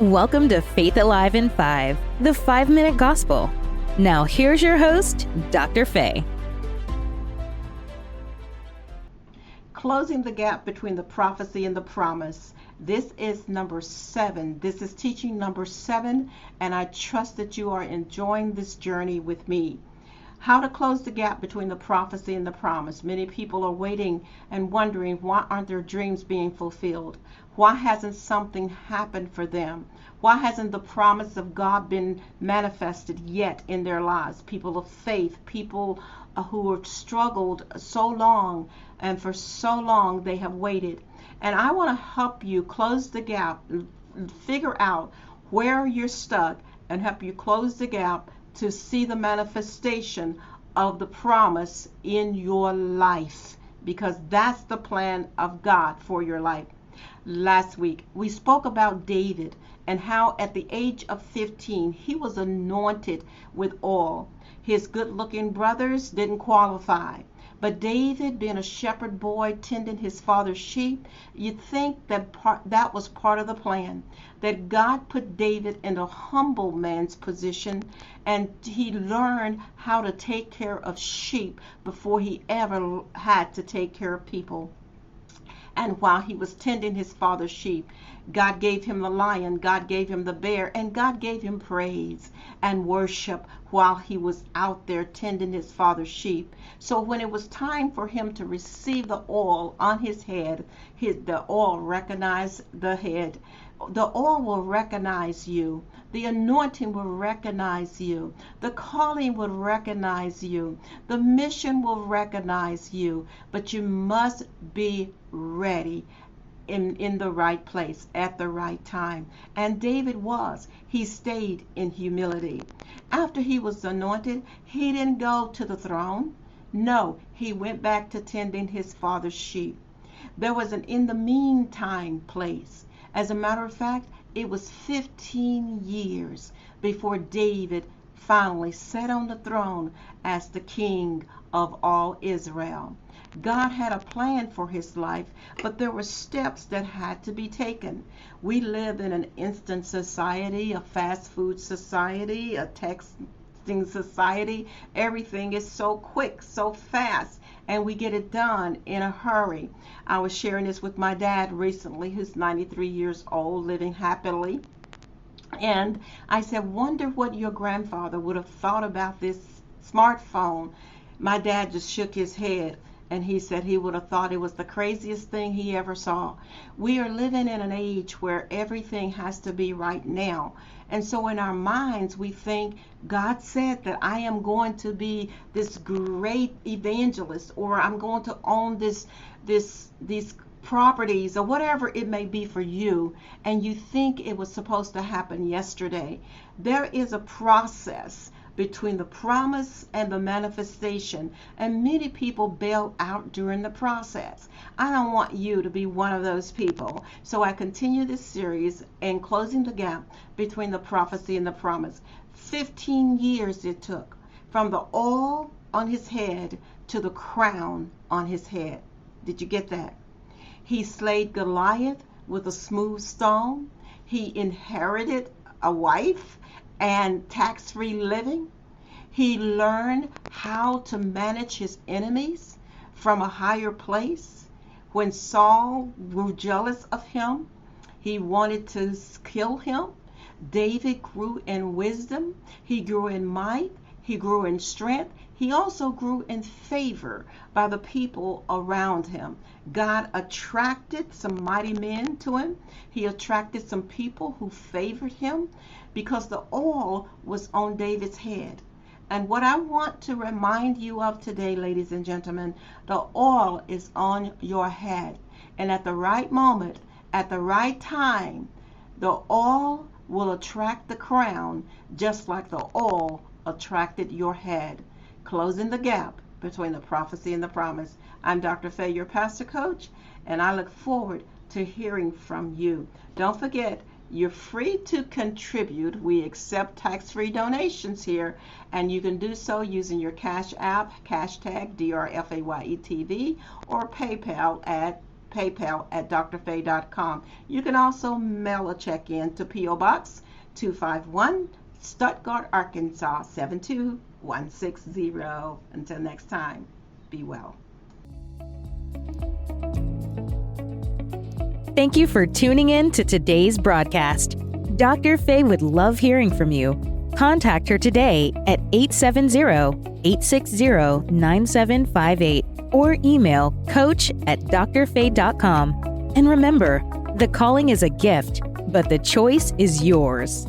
Welcome to Faith Alive in 5, the 5-minute gospel. Now here's your host, Dr. Faye. Closing the gap between the prophecy and the promise. This is number 7. This is teaching number 7, and I trust that you are enjoying this journey with me. How to close the gap between the prophecy and the promise. Many people are waiting and wondering, why aren't their dreams being fulfilled? Why hasn't something happened for them? Why hasn't the promise of God been manifested yet in their lives? People of faith, people who have struggled so long, and for so long they have waited. And I want to help you close the gap, figure out where you're stuck, and help you close the gap to see the manifestation of the promise in your life, because that's the plan of God for your life. Last week, we spoke about David and how at the age of 15, he was anointed with oil. His good-looking brothers didn't qualify. But David, being a shepherd boy, tending his father's sheep, you'd think that was part of the plan, that God put David in a humble man's position, and he learned how to take care of sheep before he ever had to take care of people. And while he was tending his father's sheep, God gave him the lion, God gave him the bear, and God gave him praise and worship while he was out there tending his father's sheep. So when it was time for him to receive the oil on his head, the oil recognized the head. The oil will recognize you. The anointing will recognize you. The calling will recognize you. The mission will recognize you. But you must be ready in the right place at the right time. And David was. He stayed in humility. After he was anointed, he didn't go to the throne. No, he went back to tending his father's sheep. There was an in the meantime place. As a matter of fact, it was 15 years before David finally sat on the throne as the king of all Israel. God had a plan for his life, but there were steps that had to be taken. We live in an instant society, a fast food society, a texting society. Everything is so quick, so fast, and we get it done in a hurry. I was sharing this with my dad recently, who's 93 years old, living happily. And I said, wonder what your grandfather would have thought about this smartphone. My dad just shook his head, and he said he would have thought it was the craziest thing he ever saw. We are living in an age where everything has to be right now. And so in our minds, we think God said that I am going to be this great evangelist, or I'm going to own these properties, or whatever it may be for you, and you think it was supposed to happen yesterday. There is a process between the promise and the manifestation, and many people bail out during the process. I don't want you to be one of those people. So I continue this series and closing the gap between the prophecy and the promise. 15 years it took from the oil on his head to the crown on his head. Did you get that? He slayed Goliath with a smooth stone. He inherited a wife and tax-free living. He learned how to manage his enemies from a higher place. When Saul grew jealous of him, he wanted to kill him. David grew in wisdom. He grew in might. He grew in strength. He also grew in favor by the people around him. God attracted some mighty men to him. He attracted some people who favored him because the oil was on David's head. And what I want to remind you of today, ladies and gentlemen, the oil is on your head. And at the right moment, at the right time, the oil will attract the crown, just like the oil attracted your head. Closing the gap between the prophecy and the promise. I'm Dr. Faye, your pastor coach, and I look forward to hearing from you. Don't forget, you're free to contribute. We accept tax-free donations here, and you can do so using your Cash App, hashtag DRFAYETV, or PayPal at paypal@drfaye.com. You can also mail a check in to P.O. Box 251, Stuttgart, Arkansas 72160. Until next time, be well. Thank you for tuning in to today's broadcast. Dr. Faye would love hearing from you. Contact her today at 870-860-9758 or email coach@drfaye.com. And remember, the calling is a gift, but the choice is yours.